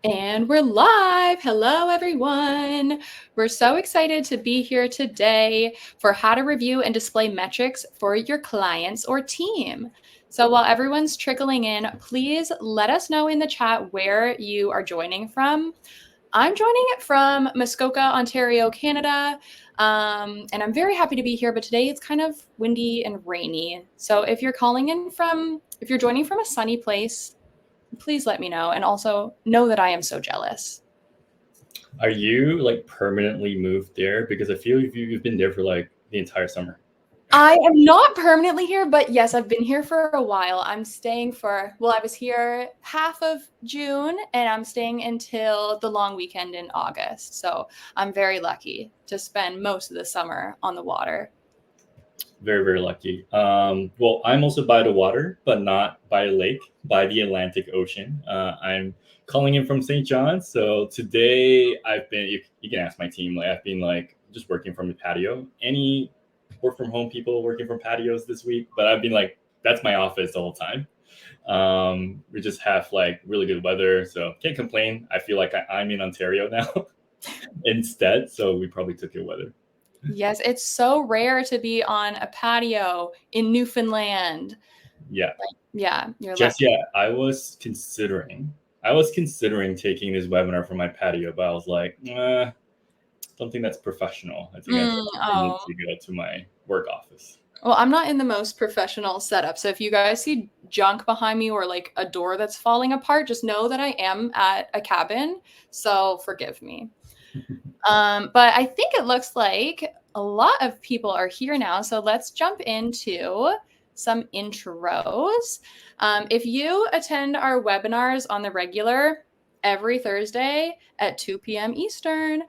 And we're live. Hello, everyone. We're so excited to be here today for how to review and display metrics for your clients or team. So while everyone's trickling in, please let us know in the chat where you are joining from. I'm joining it from Muskoka, Ontario, Canada. And I'm very happy to be here, but today it's kind of windy and rainy. So if you're joining from a sunny place, please let me know. And also know that I am so jealous. Are you like permanently moved there? Because I feel you've been there for like the entire summer. I am not permanently here, but yes, I've been here for a while. I was here half of June and I'm staying until the long weekend in August. So I'm very lucky to spend most of the summer on the water. Very, very lucky. Well, I'm also by the water, but not by a lake, by the Atlantic Ocean. I'm calling in from St. John's. So today you can ask my team, like I've been like just working from the patio. Any work from home people working from patios this week, but I've been like, that's my office the whole time. We just have like really good weather, so can't complain. I feel like I'm in Ontario now instead, so we probably took good weather. Yes, it's so rare to be on a patio in Newfoundland. Yeah. Yeah, you're Just lucky. yeah, I was considering taking this webinar from my patio, but I was like, something that's professional. I think I need Oh. to go to my work office. Well, I'm not in the most professional setup. So if you guys see junk behind me or like a door that's falling apart, just know that I am at a cabin. So forgive me. But I think it looks like a lot of people are here now. So let's jump into some intros. If you attend our webinars on the regular every Thursday at 2 p.m. Eastern,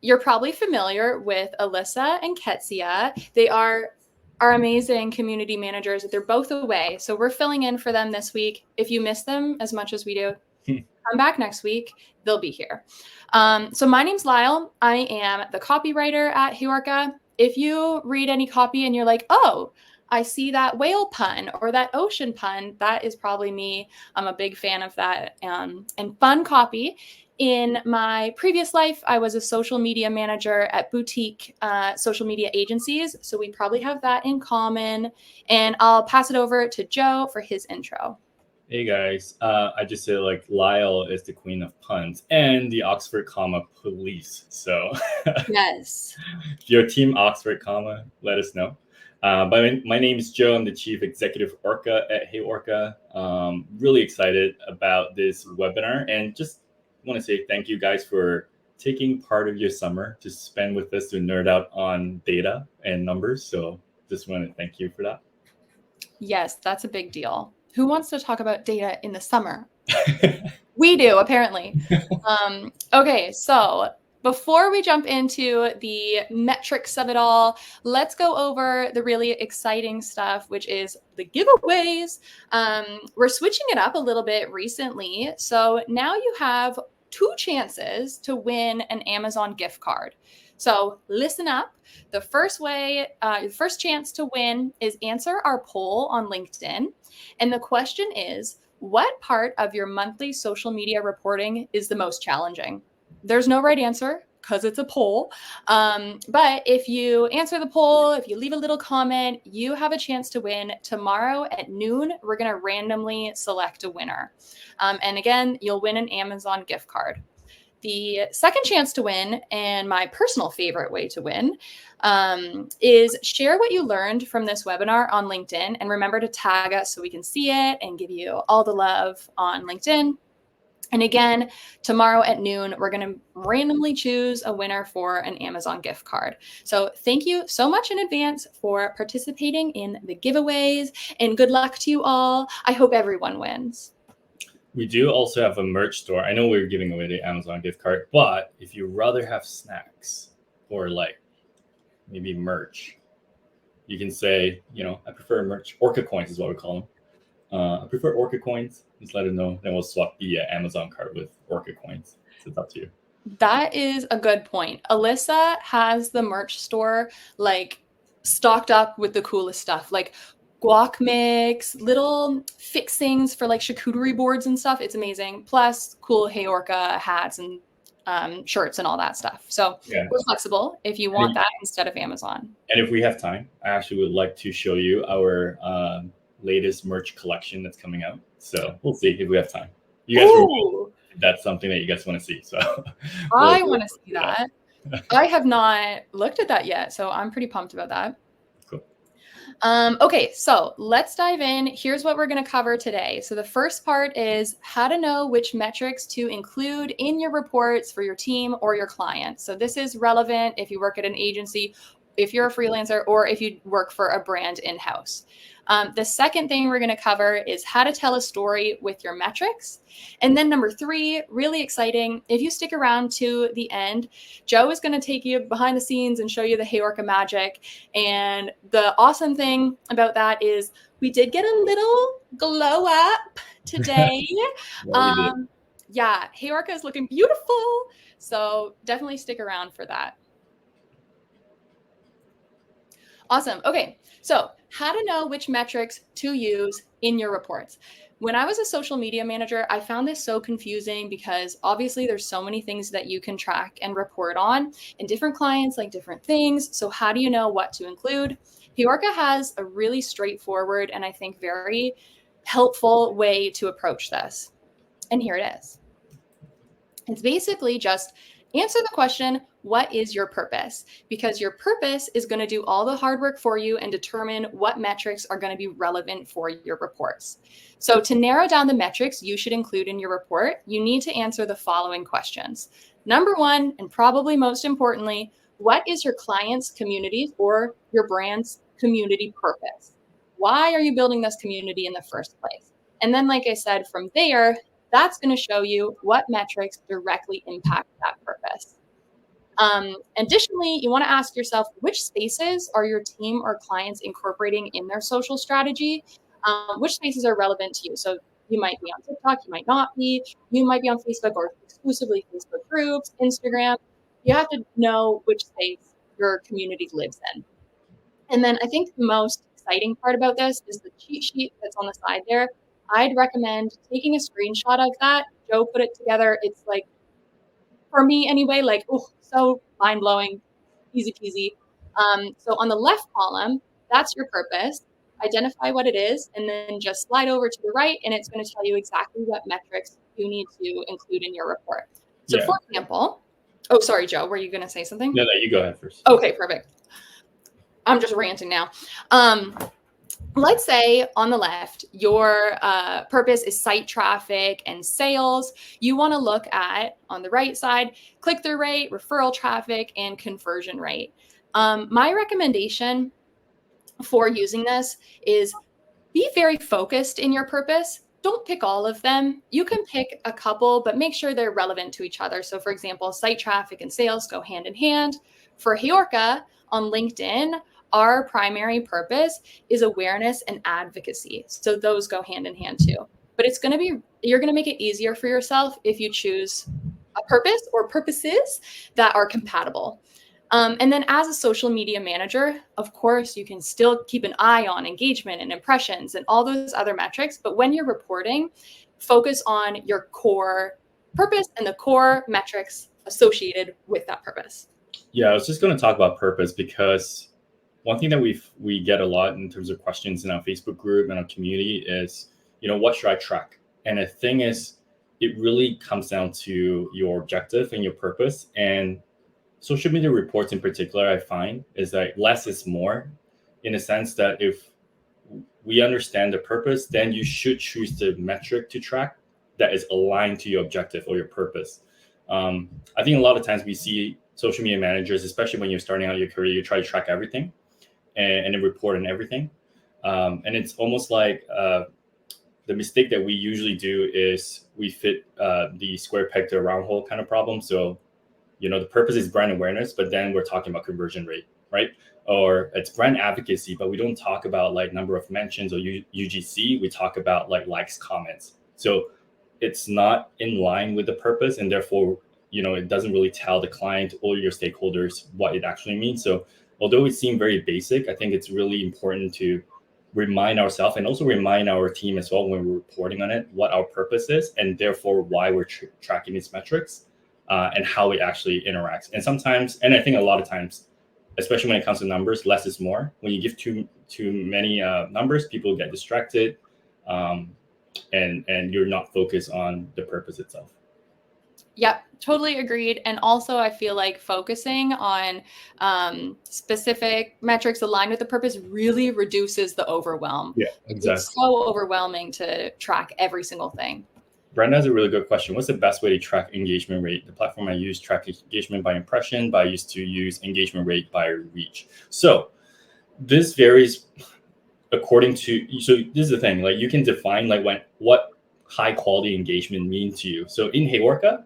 you're probably familiar with Alyssa and Ketsia. They are our amazing community managers. They're both away. So we're filling in for them this week. If you miss them as much as we do, come back next week. They'll be here. So my name's Lyle. I am the copywriter at HeyOrca. If you read any copy and you're like, oh, I see that whale pun or that ocean pun, that is probably me. I'm a big fan of that and fun copy. In my previous life, I was a social media manager at boutique social media agencies. So we probably have that in common. And I'll pass it over to Joe for his intro. Hey guys, I just said like Lyle is the queen of puns and the Oxford comma police. So Yes. if you're team Oxford comma, let us know. But my name is Joe. I'm the chief executive Orca at HeyOrca. Really excited about this webinar and just want to say thank you guys for taking part of your summer to spend with us to nerd out on data and numbers. So just want to thank you for that. Yes, that's a big deal. Who wants to talk about data in the summer? We do, apparently. Okay, so before we jump into the metrics of it all, let's go over the really exciting stuff, which is the giveaways. We're switching it up a little bit recently. So now you have 2 chances to win an Amazon gift card. So listen up. The first chance to win is answer our poll on LinkedIn. And the question is, what part of your monthly social media reporting is the most challenging? There's no right answer because it's a poll. But if you answer the poll, if you leave a little comment, you have a chance to win. Tomorrow at noon, we're going to randomly select a winner. And again, you'll win an Amazon gift card. The second chance to win, and my personal favorite way to win, is share what you learned from this webinar on LinkedIn. And remember to tag us so we can see it and give you all the love on LinkedIn. And again, tomorrow at noon, we're going to randomly choose a winner for an Amazon gift card. So thank you so much in advance for participating in the giveaways, and good luck to you all. I hope everyone wins. We do also have a merch store. I know we're giving away the Amazon gift card, but if you rather have snacks or like maybe merch, you can say, I prefer merch. Orca coins is what we call them. I prefer Orca coins. Just let them know. Then we'll swap the Amazon card with Orca coins. So it's up to you. That is a good point. Alyssa has the merch store like stocked up with the coolest stuff. Like guac mix, little fixings for like charcuterie boards and stuff. It's amazing. Plus cool HeyOrca hats and shirts and all that stuff. So Yeah. we're flexible if you want that instead of Amazon. And if we have time, I actually would like to show you our latest merch collection that's coming out. So we'll see if we have time. You guys, that's something that you guys want to see. So I want to see that. I have not looked at that yet, so I'm pretty pumped about that. Cool. Okay, so let's dive in. Here's what we're going to cover today. So the first part is how to know which metrics to include in your reports for your team or your clients. So this is relevant if you work at an agency, if you're a freelancer, or if you work for a brand in-house. The second thing we're going to cover is how to tell a story with your metrics. And then number 3, really exciting, if you stick around to the end, Joe is going to take you behind the scenes and show you the HeyOrca magic. And the awesome thing about that is we did get a little glow up today. Yeah, HeyOrca is looking beautiful. So definitely stick around for that. Awesome. Okay, so how to know which metrics to use in your reports. When I was a social media manager, I found this so confusing because obviously there's so many things that you can track and report on, and different clients like different things. So how do you know what to include? HeyOrca has a really straightforward and I think very helpful way to approach this. And here it is. It's basically just answer the question, what is your purpose? Because your purpose is going to do all the hard work for you and determine what metrics are going to be relevant for your reports. So to narrow down the metrics you should include in your report, you need to answer the following questions. Number 1, and probably most importantly, what is your client's community or your brand's community purpose? Why are you building this community in the first place? And then, like I said, from there, that's going to show you what metrics directly impact that purpose. Additionally, you want to ask yourself, which spaces are your team or clients incorporating in their social strategy? Which spaces are relevant to you? So you might be on TikTok, you might not be. You might be on Facebook or exclusively Facebook groups, Instagram. You have to know which space your community lives in. And then I think the most exciting part about this is the cheat sheet that's on the side there. I'd recommend taking a screenshot of that. Joe put it together. It's like, for me anyway, like, oh, so mind-blowing, easy peasy. So on the left column, that's your purpose. Identify what it is, and then just slide over to the right, and it's going to tell you exactly what metrics you need to include in your report. So for example, oh, sorry, Joe, were you going to say something? No, you go ahead first. Okay, perfect. I'm just ranting now. Let's say on the left, your purpose is site traffic and sales. You want to look at, on the right side, click-through rate, referral traffic, and conversion rate. My recommendation for using this is be very focused in your purpose. Don't pick all of them. You can pick a couple, but make sure they're relevant to each other. So for example, site traffic and sales go hand in hand. For HeyOrca on LinkedIn, our primary purpose is awareness and advocacy. So those go hand in hand too. But you're going to make it easier for yourself if you choose a purpose or purposes that are compatible. And then as a social media manager, of course, you can still keep an eye on engagement and impressions and all those other metrics. But when you're reporting, focus on your core purpose and the core metrics associated with that purpose. Yeah, I was just going to talk about purpose because one thing that we get a lot in terms of questions in our Facebook group and our community is, what should I track? And the thing is, it really comes down to your objective and your purpose. And social media reports in particular, I find, is that less is more, in the sense that if we understand the purpose, then you should choose the metric to track that is aligned to your objective or your purpose. I think a lot of times we see social media managers, especially when you're starting out your career, you try to track everything and then report on everything. And it's almost like the mistake that we usually do is we fit the square peg to a round hole kind of problem. So, the purpose is brand awareness, but then we're talking about conversion rate, right? Or it's brand advocacy, but we don't talk about like number of mentions or UGC. We talk about like likes, comments. So it's not in line with the purpose, and therefore, it doesn't really tell the client or your stakeholders what it actually means. So although it seemed very basic, I think it's really important to remind ourselves and also remind our team as well when we're reporting on it what our purpose is, and therefore why we're tracking these metrics, and how it actually interacts. And sometimes, and I think a lot of times, especially when it comes to numbers, less is more. When you give too many numbers, people get distracted, and you're not focused on the purpose itself. Yep, totally agreed. And also, I feel like focusing on specific metrics aligned with the purpose really reduces the overwhelm. Yeah, exactly. It's so overwhelming to track every single thing. Brenda has a really good question. What's the best way to track engagement rate? The platform I use tracks engagement by impression, but I used to use engagement rate by reach. So this varies according to, so this is the thing, like you can define like what high quality engagement means to you. So in HeyOrca,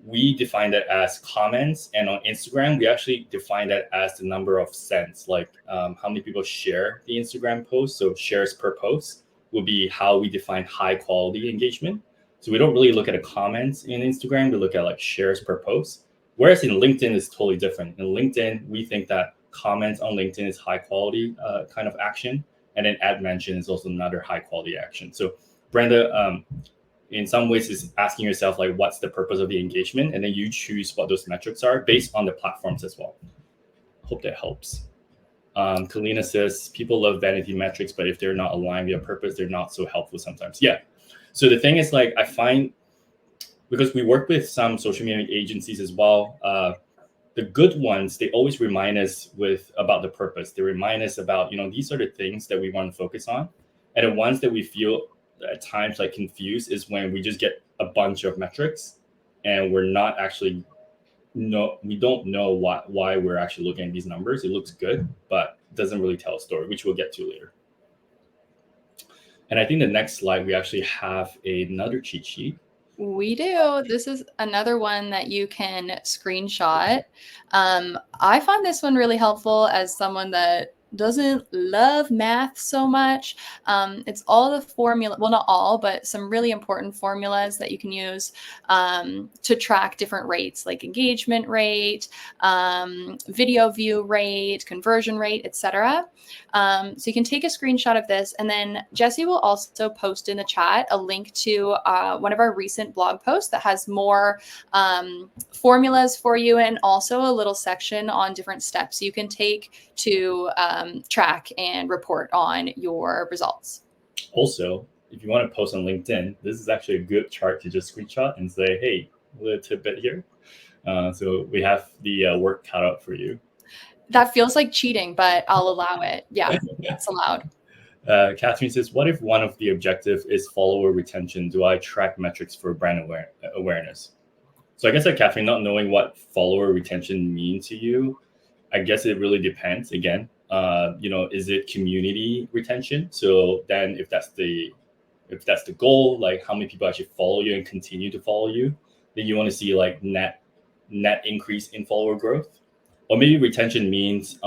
we define that as comments, and on Instagram, we actually define that as the number of sends, like how many people share the Instagram post. So shares per post will be how we define high quality engagement. So we don't really look at the comments in Instagram, we look at like shares per post. Whereas in LinkedIn is totally different. In LinkedIn, we think that comments on LinkedIn is high quality kind of action. And then ad mention is also another high quality action. So Brenda, in some ways is asking yourself like, what's the purpose of the engagement? And then you choose what those metrics are based on the platforms as well. Hope that helps. Kalina says, people love vanity metrics, but if they're not aligned with a purpose, they're not so helpful sometimes. Yeah. So the thing is, like, I find, because we work with some social media agencies as well, the good ones, they always remind us about the purpose. They remind us about, these are the things that we want to focus on. And the ones that we feel at times like confused is when we just get a bunch of metrics and we're not actually, we don't know why we're actually looking at these numbers. It looks good, but it doesn't really tell a story, which we'll get to later. And I think the next slide, we actually have another cheat sheet. We do. This is another one that you can screenshot. I find this one really helpful as someone that doesn't love math so much. It's all the formula, well, not all, but some really important formulas that you can use to track different rates, like engagement rate, video view rate, conversion rate, etc. So you can take a screenshot of this, and then Jesse will also post in the chat a link to one of our recent blog posts that has more formulas for you, and also a little section on different steps you can take to track and report on your results. Also, if you want to post on LinkedIn, this is actually a good chart to just screenshot and say, hey, a little tidbit here. So we have the work cut out for you. That feels like cheating, but I'll allow it. Yeah, it's allowed. Catherine says, what if one of the objectives is follower retention? Do I track metrics for brand awareness? So I guess like Catherine, not knowing what follower retention means to you, I guess it really depends. Again, is it community retention? So then if that's the goal, like how many people actually follow you and continue to follow you, then you want to see like net increase in follower growth. Or maybe retention means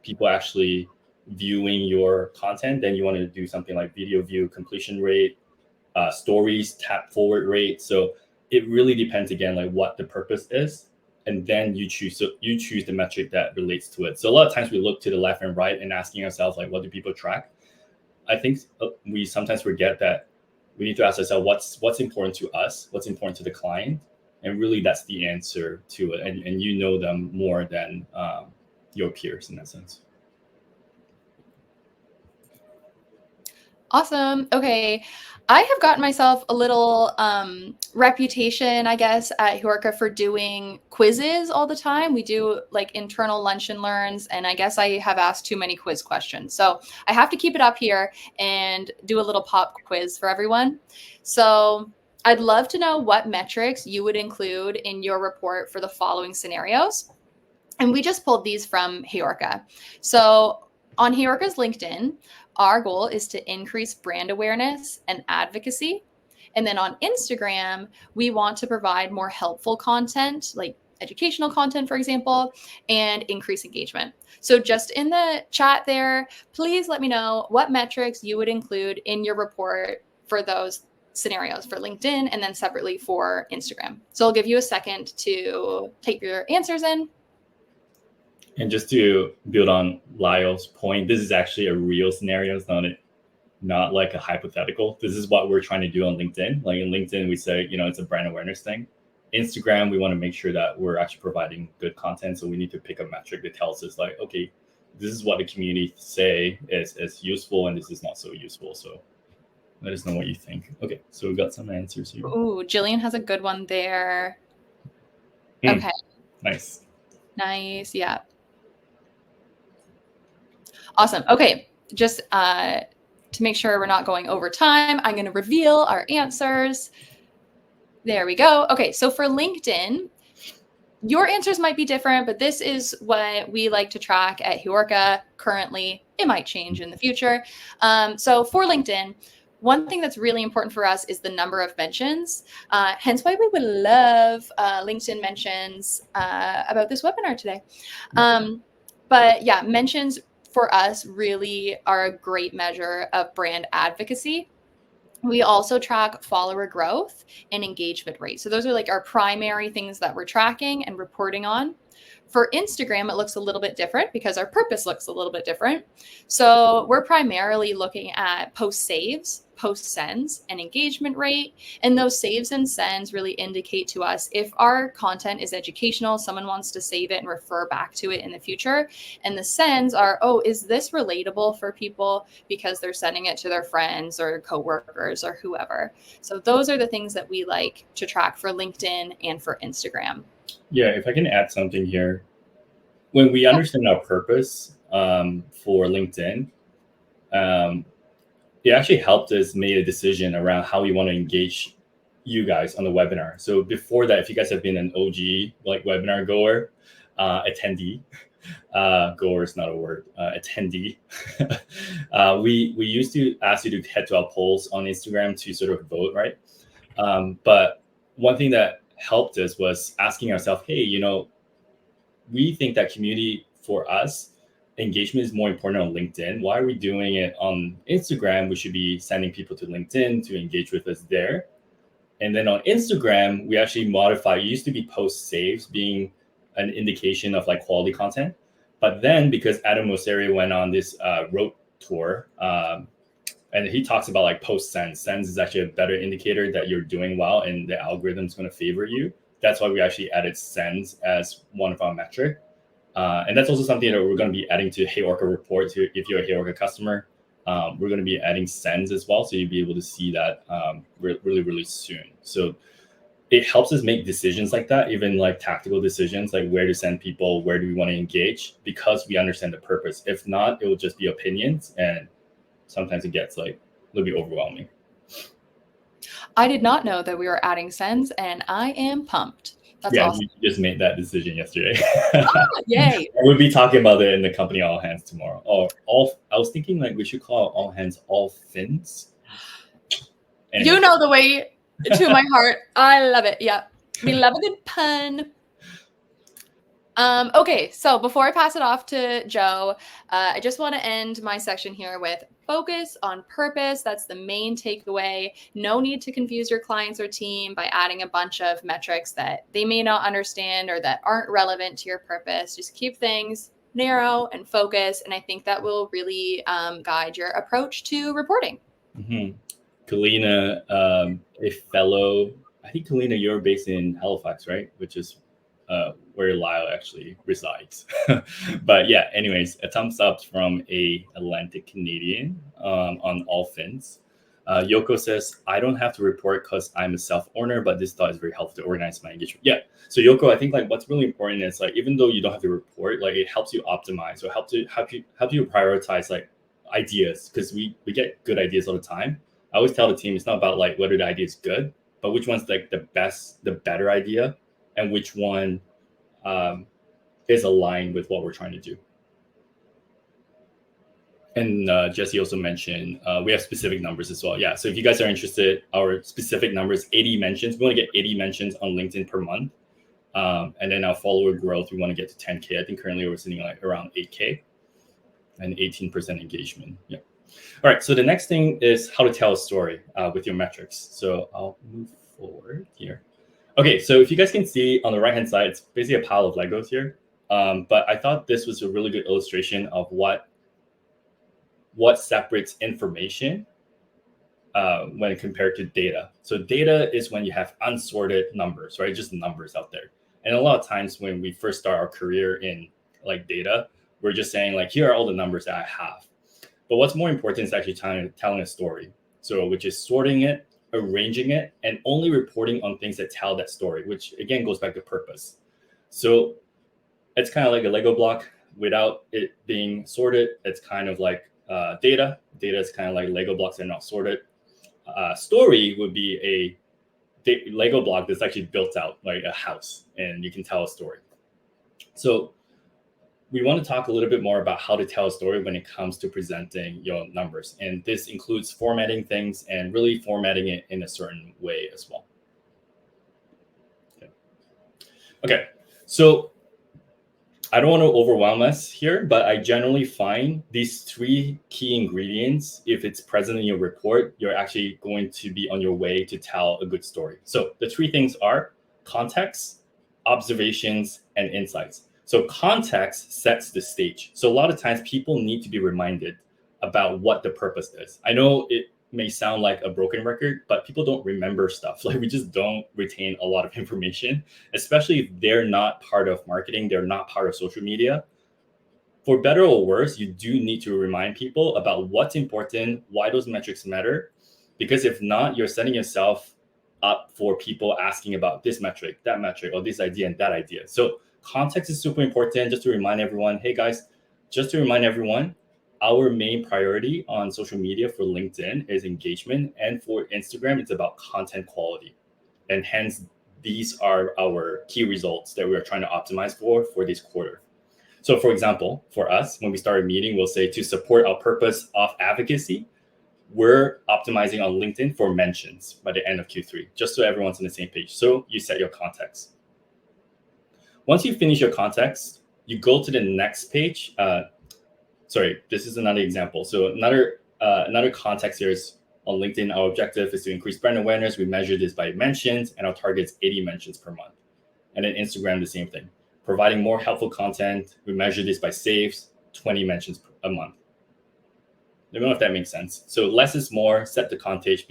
people actually viewing your content. Then you want to do something like video view completion rate, stories tap forward rate. So it really depends, again, like what the purpose is, and then you choose the metric that relates to it. So a lot of times we look to the left and right and asking ourselves like, what do people track? I think we sometimes forget that we need to ask ourselves what's important to us, what's important to the client, and really that's the answer to it. And you know them more than your peers in that sense. Awesome. Okay. I have gotten myself a little reputation, I guess, at HeyOrca for doing quizzes all the time. We do like internal lunch and learns, and I guess I have asked too many quiz questions. So I have to keep it up here and do a little pop quiz for everyone. So I'd love to know what metrics you would include in your report for the following scenarios. And we just pulled these from HeyOrca. So on HeyOrca's LinkedIn, our goal is to increase brand awareness and advocacy. And then on Instagram, we want to provide more helpful content, like educational content, for example, and increase engagement. So just in the chat there, please let me know what metrics you would include in your report for those scenarios for LinkedIn and then separately for Instagram. So I'll give you a second to take your answers in. And just to build on Lyle's point, this is actually a real scenario. It's not not like a hypothetical. This is what we're trying to do on LinkedIn. Like in LinkedIn, we say, it's a brand awareness thing. Instagram, we want to make sure that we're actually providing good content. So we need to pick a metric that tells us like, okay, this is what the community say is useful and this is not so useful. So let us know what you think. Okay, so we got some answers here. Ooh, Jillian has a good one there. Okay. Nice. Yeah. Awesome. Okay. Just to make sure we're not going over time, I'm going to reveal our answers. There we go. Okay. So for LinkedIn, your answers might be different, but this is what we like to track at HeyOrca currently. It might change in the future. So for LinkedIn, one thing that's really important for us is the number of mentions. Hence why we would love LinkedIn mentions about this webinar today. But yeah, mentions for us really are a great measure of brand advocacy. We also track follower growth and engagement rate. So those are like our primary things that we're tracking and reporting on. For Instagram, it looks a little bit different because our purpose looks a little bit different. So we're primarily looking at post saves, post sends, and engagement rate. And those saves and sends really indicate to us if our content is educational, someone wants to save it and refer back to it in the future. And the sends are, oh, is this relatable for people because they're sending it to their friends or coworkers or whoever. So those are the things that we like to track for LinkedIn and for Instagram. Yeah, if I can add something here. When we understand our purpose for LinkedIn, it actually helped us make a decision around how we want to engage you guys on the webinar. So before that, if you guys have been an OG like webinar goer, attendee, goer is not a word, attendee, we used to ask you to head to our polls on Instagram to sort of vote, right? But one thing that helped us was asking ourselves, hey, we think that community for us, engagement is more important on LinkedIn. Why are we doing it on Instagram? We should be sending people to LinkedIn to engage with us there. And then on Instagram, we actually modify. It used to be post saves being an indication of like quality content. But then because Adam Mosseri went on this road tour, and he talks about like post sends. Sends is actually a better indicator that you're doing well and the algorithm is going to favor you. That's why we actually added sends as one of our metric. And that's also something that we're going to be adding to HeyOrca report. So if you're a HeyOrca customer, we're going to be adding sends as well. So you'll be able to see that really, really soon. So it helps us make decisions like that, even like tactical decisions, like where to send people, where do we want to engage, because we understand the purpose. If not, it will just be opinions. And sometimes it gets like a little bit overwhelming. I did not know that we were adding sends, and I am pumped. That's awesome. You just made that decision yesterday. Yay. We'll be talking about it in the company all hands tomorrow. I was thinking like we should call it all hands, all fins. Anyway. You know the way to my heart. I love it. Yeah. We love a good pun. Okay, so before I pass it off to Joe, I just want to end my section here with focus on purpose. That's the main takeaway. No need to confuse your clients or team by adding a bunch of metrics that they may not understand or that aren't relevant to your purpose. Just keep things narrow and focused, and I think that will really guide your approach to reporting. Mm-hmm. Kalina, a fellow, I think Kalina, you're based in Halifax, right? Which is where Lyle actually resides. But yeah, anyways, a thumbs up from a Atlantic Canadian on all fins. Yoko says, I don't have to report because I'm a self-owner, but this thought is very helpful to organize my engagement. Yeah. So Yoko, I think like what's really important is like, even though you don't have to report, like it helps you optimize or help you prioritize like ideas, because we get good ideas all the time. I always tell the team, it's not about like whether the idea is good, but which one's like the better idea, and which one is aligned with what we're trying to do. And Jesse also mentioned we have specific numbers as well. Yeah, so if you guys are interested, our specific numbers, 80 mentions. We want to get 80 mentions on LinkedIn per month. And then our follower growth, we want to get to 10K. I think currently we're sitting like around 8K and 18% engagement. Yeah. All right, so the next thing is how to tell a story with your metrics. So I'll move forward here. Okay, so if you guys can see on the right-hand side, it's basically a pile of Legos here. But I thought this was a really good illustration of what separates information when compared to data. So data is when you have unsorted numbers, right? Just numbers out there. And a lot of times when we first start our career in like data, we're just saying like, here are all the numbers that I have. But what's more important is actually telling a story. So which is sorting it, arranging it, and only reporting on things that tell that story, which again goes back to purpose. So it's kind of like a Lego block. Without it being sorted, it's kind of like data. Data is kind of like Lego blocks that are not sorted. Story would be a Lego block that's actually built out like a house, and you can tell a story. So we want to talk a little bit more about how to tell a story when it comes to presenting your numbers. And this includes formatting things and really formatting it in a certain way as well. Okay. So I don't want to overwhelm us here, but I generally find these 3 key ingredients, if it's present in your report, you're actually going to be on your way to tell a good story. So the 3 things are context, observations, and insights. So context sets the stage. So a lot of times people need to be reminded about what the purpose is. I know it may sound like a broken record, but people don't remember stuff. Like we just don't retain a lot of information, especially if they're not part of marketing, they're not part of social media. For better or worse, you do need to remind people about what's important, why those metrics matter, because if not, you're setting yourself up for people asking about this metric, that metric, or this idea and that idea. So context is super important. Just to remind everyone, hey guys, our main priority on social media for LinkedIn is engagement, and for Instagram, it's about content quality. And hence, these are our key results that we are trying to optimize for this quarter. So for example, for us, when we start a meeting, we'll say to support our purpose of advocacy, we're optimizing on LinkedIn for mentions by the end of Q3, just so everyone's on the same page. So you set your context. Once you finish your context, you go to the next page. Sorry, this is another example. So another context here is on LinkedIn, our objective is to increase brand awareness. We measure this by mentions, and our target is 80 mentions per month. And then Instagram, the same thing. Providing more helpful content. We measure this by saves, 20 mentions a month. I don't know if that makes sense. So less is more. Set the context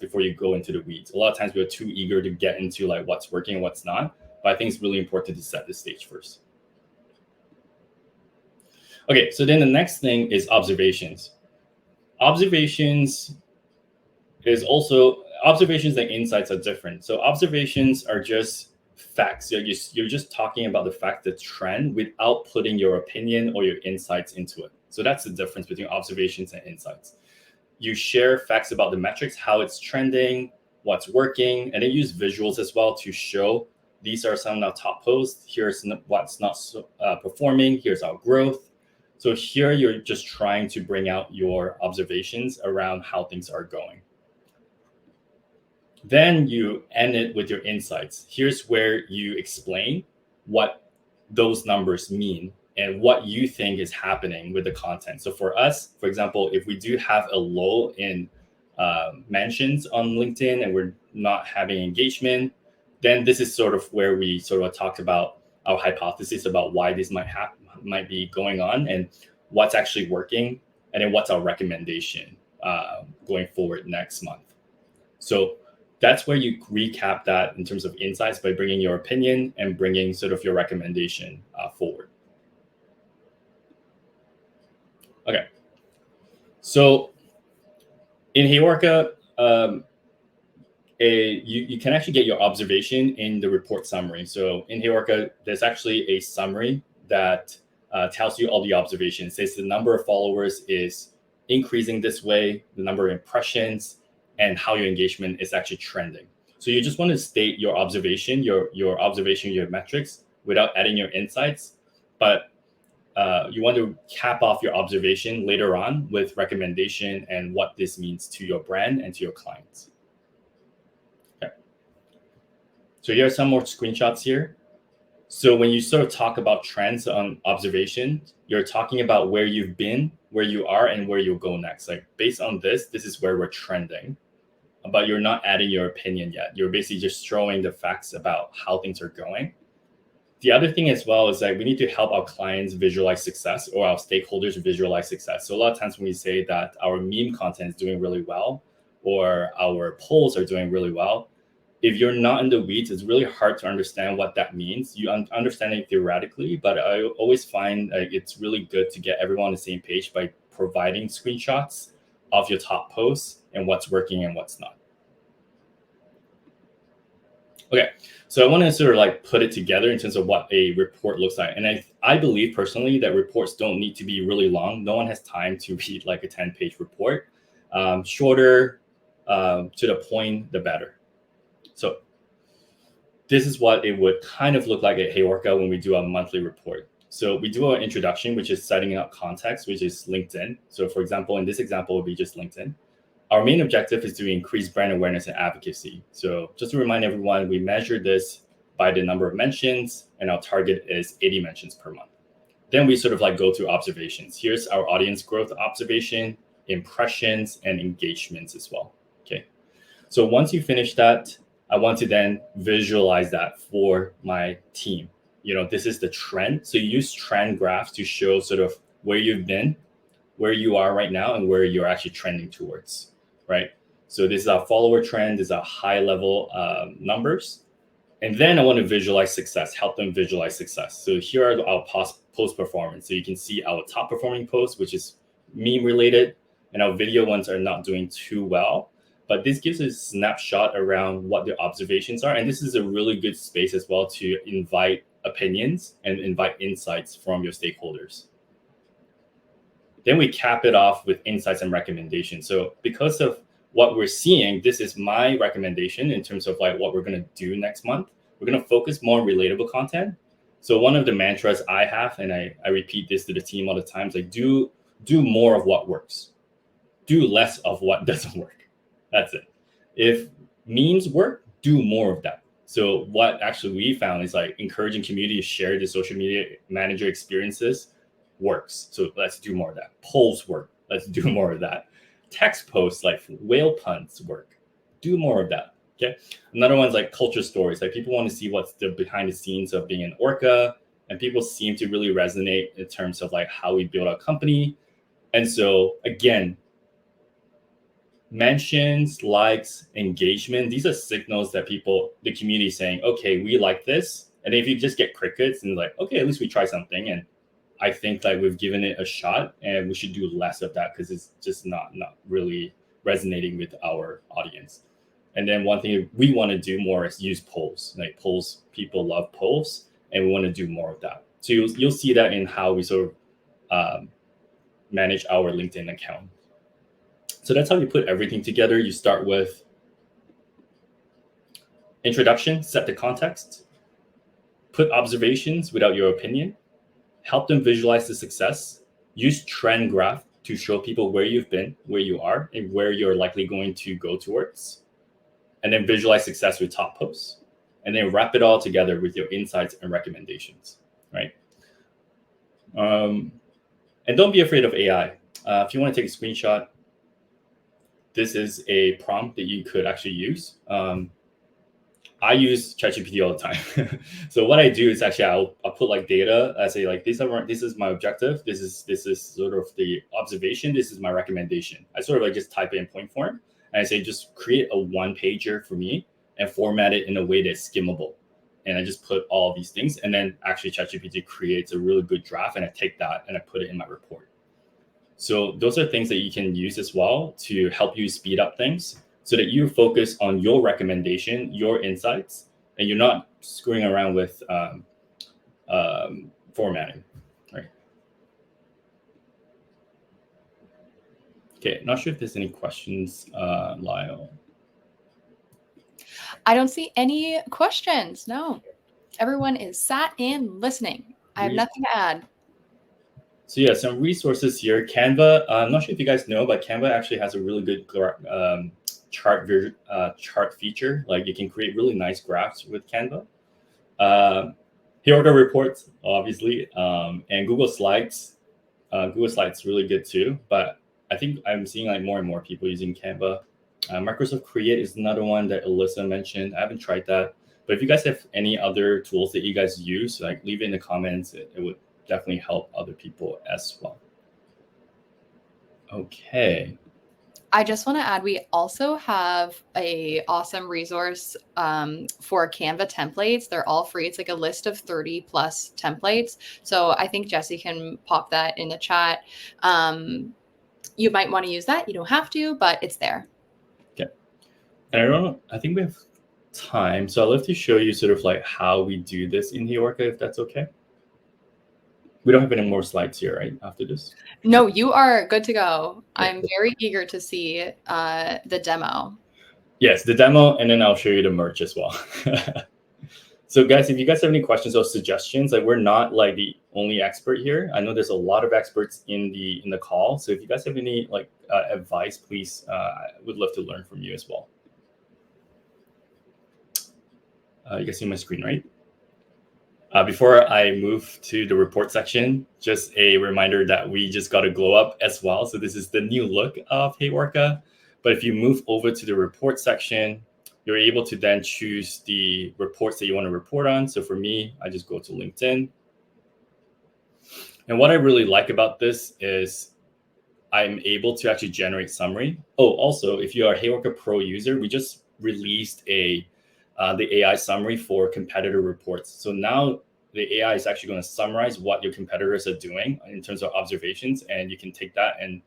before you go into the weeds. A lot of times we're too eager to get into like what's working and what's not. But I think it's really important to set the stage first. Okay, so then the next thing is observations. Observations and insights are different. So observations are just facts. You're just talking about the fact, the trend, without putting your opinion or your insights into it. So that's the difference between observations and insights. You share facts about the metrics, how it's trending, what's working, and then use visuals as well to show these are some of our top posts. Here's what's not performing. Here's our growth. So here you're just trying to bring out your observations around how things are going. Then you end it with your insights. Here's where you explain what those numbers mean and what you think is happening with the content. So for us, for example, if we do have a lull in mentions on LinkedIn and we're not having engagement, then this is sort of where we sort of talk about our hypothesis about why this might be going on and what's actually working, and then what's our recommendation going forward next month. So that's where you recap that in terms of insights by bringing your opinion and bringing sort of your recommendation forward. Okay. So in HeyOrca, you can actually get your observation in the report summary. So in HeyOrca, there's actually a summary that tells you all the observations. It says the number of followers is increasing this way, the number of impressions, and how your engagement is actually trending. So you just want to state your observation, your metrics without adding your insights, but you want to cap off your observation later on with recommendation and what this means to your brand and to your clients. Okay. So here are some more screenshots here. So when you sort of talk about trends on observation, you're talking about where you've been, where you are, and where you'll go next. Like based on this is where we're trending, but you're not adding your opinion yet. You're basically just showing the facts about how things are going. The other thing as well is that we need to help our clients visualize success, or our stakeholders visualize success. So a lot of times when we say that our meme content is doing really well, or our polls are doing really well. If you're not in the weeds, it's really hard to understand what that means. You understand it theoretically, but I always find it's really good to get everyone on the same page by providing screenshots of your top posts and what's working and what's not. Okay, so I want to sort of like put it together in terms of what a report looks like. And I believe personally that reports don't need to be really long. No one has time to read like a 10-page report. Shorter, to the point, the better. So this is what it would kind of look like at HeyOrca when we do a monthly report. So we do our introduction, which is setting up context, which is LinkedIn. So for example, in this example, it would be just LinkedIn. Our main objective is to increase brand awareness and advocacy. So just to remind everyone, we measure this by the number of mentions, and our target is 80 mentions per month. Then we sort of like go through observations. Here's our audience growth observation, impressions, and engagements as well. Okay. So once you finish that, I want to then visualize that for my team. This is the trend. So you use trend graphs to show sort of where you've been, where you are right now, and where you're actually trending towards, right? So this is our follower trend, this is our high level numbers. And then I want to visualize success, help them visualize success. So here are our post performance. So you can see our top performing post, which is meme related, and our video ones are not doing too well. But this gives a snapshot around what the observations are. And this is a really good space as well to invite opinions and invite insights from your stakeholders. Then we cap it off with insights and recommendations. So because of what we're seeing, this is my recommendation in terms of like what we're going to do next month. We're going to focus more on relatable content. So one of the mantras I have, and I repeat this to the team all the time, is like do more of what works. Do less of what doesn't work. That's it. If memes work, do more of that. So what actually we found is like encouraging community to share the social media manager experiences works. So let's do more of that. Polls work. Let's do more of that. Text posts like whale puns work. Do more of that. Okay. Another one's like culture stories. Like people want to see what's the behind the scenes of being an orca, and people seem to really resonate in terms of like how we build our company. And so again, mentions, likes, engagement, these are signals that the community is saying, okay, we like this. And if you just get crickets and like, okay, at least we try something. And I think that we've given it a shot, and we should do less of that because it's just not really resonating with our audience. And then one thing we want to do more is use polls. Like polls, people love polls, and we want to do more of that. So you'll see that in how we sort of manage our LinkedIn account. So that's how you put everything together. You start with introduction, set the context, put observations without your opinion, help them visualize the success, use trend graph to show people where you've been, where you are, and where you're likely going to go towards, and then visualize success with top posts, and then wrap it all together with your insights and recommendations, right? And don't be afraid of AI. If you want to take a screenshot, this is a prompt that you could actually use. I use ChatGPT all the time. So what I do is actually I'll put like data. I say like this is my objective. This is sort of the observation. This is my recommendation. I sort of like just type it in point form, and I say just create a one pager for me and format it in a way that's skimmable. And I just put all these things, and then actually ChatGPT creates a really good draft, and I take that and I put it in my report. So those are things that you can use as well to help you speed up things so that you focus on your recommendation, your insights, and you're not screwing around with formatting, right? Okay, not sure if there's any questions, Lyle. I don't see any questions. No, everyone is sat and listening. I have nothing to add. So yeah, some resources here. Canva. I'm not sure if you guys know, but Canva actually has a really good chart feature. Like you can create really nice graphs with Canva. HeyOrca reports, obviously, and Google Slides. Google Slides really good too. But I think I'm seeing like more and more people using Canva. Microsoft Create is another one that Alyssa mentioned. I haven't tried that. But if you guys have any other tools that you guys use, like leave it in the comments. It would definitely help other people as well. Okay. I just want to add, we also have a awesome resource for Canva templates. They're all free. It's like a list of 30 plus templates. So I think Jesse can pop that in the chat. You might want to use that. You don't have to, but it's there. Okay. And I think we have time. So I'd love to show you sort of like how we do this in HeyOrca, if that's okay. We don't have any more slides here, right, after this? No, you are good to go. Yeah. I'm very eager to see the demo. Yes, the demo, and then I'll show you the merch as well. So guys, if you guys have any questions or suggestions, like we're not like the only expert here. I know there's a lot of experts in the call. So if you guys have any like advice, please, I would love to learn from you as well. You guys see my screen, right? Before I move to the report section, just a reminder that we just got a glow up as well. So this is the new look of HeyOrca. But if you move over to the report section, you're able to then choose the reports that you want to report on. So for me, I just go to LinkedIn. And what I really like about this is I'm able to actually generate summary. Oh, also, if you are a HeyOrca Pro user, we just released the AI summary for competitor reports. So now the AI is actually going to summarize what your competitors are doing in terms of observations, and you can take that and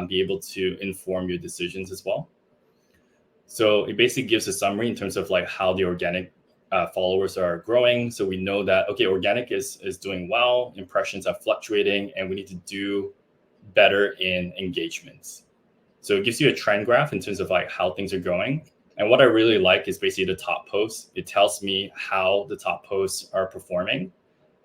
be able to inform your decisions as well. So it basically gives a summary in terms of like how the organic followers are growing. So we know that, okay, organic is doing well, impressions are fluctuating, and we need to do better in engagements. So it gives you a trend graph in terms of like how things are going. And what I really like is basically the top posts. It tells me how the top posts are performing,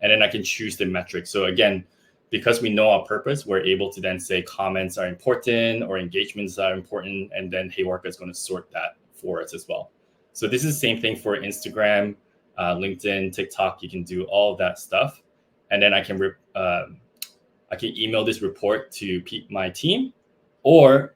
and then I can choose the metrics. So again, because we know our purpose, we're able to then say comments are important or engagements are important, and then HeyOrca is going to sort that for us as well. So this is the same thing for Instagram, LinkedIn, TikTok. You can do all of that stuff, and then I can email this report to my team, or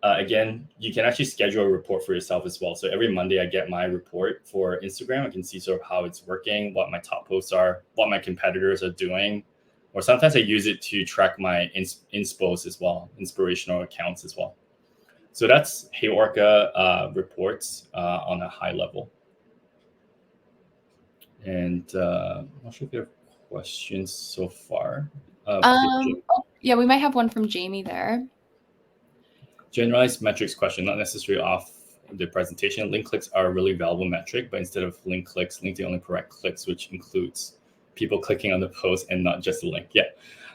again, you can actually schedule a report for yourself as well. So every Monday I get my report for Instagram. I can see sort of how it's working, what my top posts are, what my competitors are doing. Or sometimes I use it to track my inspos as well, inspirational accounts as well. So that's HeyOrca reports on a high level. And I'm not sure if you have questions so far. Yeah, we might have one from Jamie there. Generalized metrics question, not necessarily off the presentation. Link clicks are a really valuable metric, but instead of link clicks, LinkedIn only provide clicks, which includes people clicking on the post and not just the link. Yeah.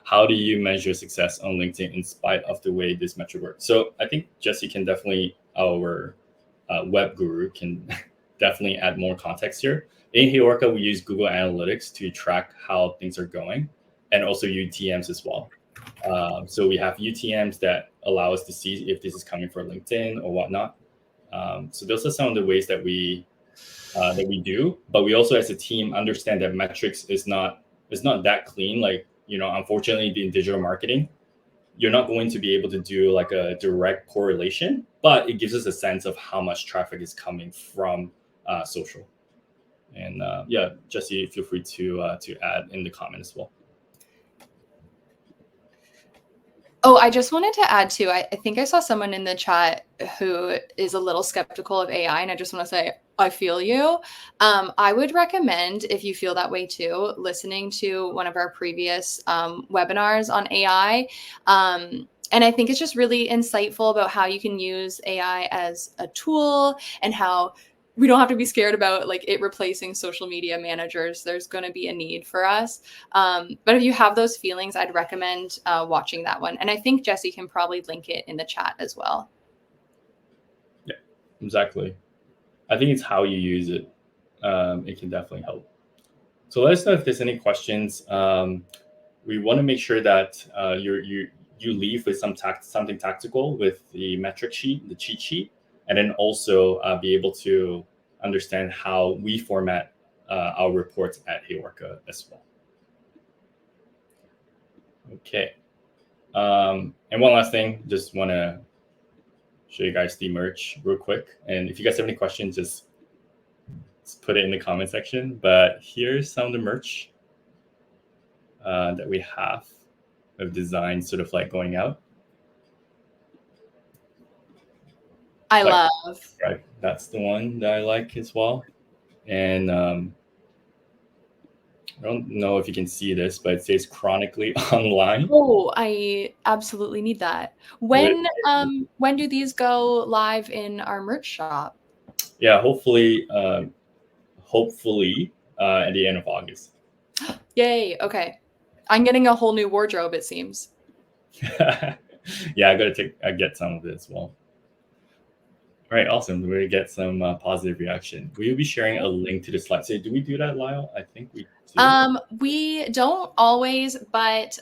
How do you measure success on LinkedIn in spite of the way this metric works? So I think Jesse can definitely, our web guru, can definitely add more context here. In HeyOrca, we use Google Analytics to track how things are going, and also UTMs as well. So we have UTMs that allow us to see if this is coming from LinkedIn or whatnot. So those are some of the ways that we do. But we also, as a team, understand that metrics is not that clean. Like, unfortunately, in digital marketing, you're not going to be able to do like a direct correlation, but it gives us a sense of how much traffic is coming from social. And yeah, Jesse, feel free to add in the comment as well. Oh, I just wanted to add too, I think I saw someone in the chat who is a little skeptical of AI, and I just want to say, I feel you. I would recommend, if you feel that way too, listening to one of our previous webinars on AI. And I think it's just really insightful about how you can use AI as a tool, and how we don't have to be scared about like it replacing social media managers. There's going to be a need for us. But if you have those feelings, I'd recommend watching that one. And I think Jesse can probably link it in the chat as well. Yeah, exactly. I think it's how you use it. It can definitely help. So let us know if there's any questions. We want to make sure that you leave with something tactical with the metric sheet, the cheat sheet, and then also be able to understand how we format our reports at HeyOrca as well. Okay. And one last thing, just want to show you guys the merch real quick. And if you guys have any questions, just put it in the comment section. But here's some of the merch that we have of designs sort of like going out. I like, love. right, that's the one that I like as well. And I don't know if you can see this, but it says chronically online. Oh, I absolutely need that. With When do these go live in our merch shop? yeah, hopefully at the end of August. Yay. Okay. I'm getting a whole new wardrobe, it seems. Yeah, I get some of it as well. All right, awesome. We're gonna get some positive reaction. Will you be sharing a link to the slide? So, do we do that, Lyle? I think we do. We don't always, but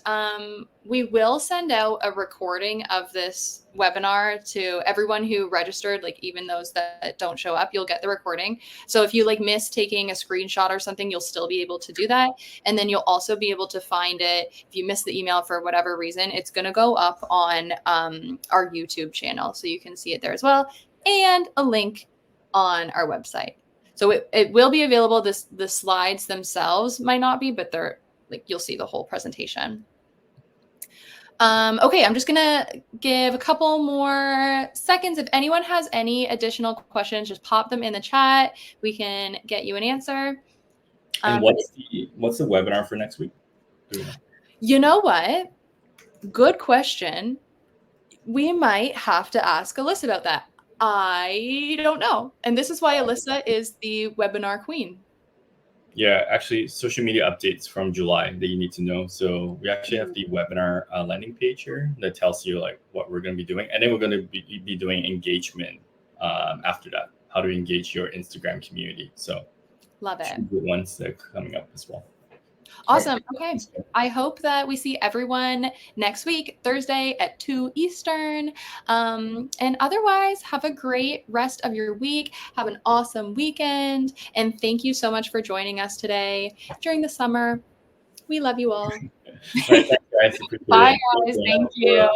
we will send out a recording of this webinar to everyone who registered, like even those that don't show up, you'll get the recording. So if you like miss taking a screenshot or something, you'll still be able to do that. And then you'll also be able to find it. If you miss the email for whatever reason, it's going to go up on our YouTube channel. So you can see it there as well. And a link on our website. So it will be available. The slides themselves might not be, but they're like you'll see the whole presentation. Okay, I'm just gonna give a couple more seconds. If anyone has any additional questions, just pop them in the chat. We can get you an answer. And what's the webinar for next week? You know what? Good question. We might have to ask Alyssa about that. I don't know. And this is why Alyssa is the webinar queen. Yeah, actually, social media updates from July that you need to know. So we actually have the webinar landing page here that tells you like what we're going to be doing, and then we're going to be doing engagement after that. How to engage your Instagram community. So love it. Two good ones that are coming up as well. Awesome. Okay. I hope that we see everyone next week, Thursday at 2 Eastern. And otherwise, have a great rest of your week. Have an awesome weekend. And thank you so much for joining us today during the summer. We love you all. All right, thanks, guys. Bye, guys. Thank you.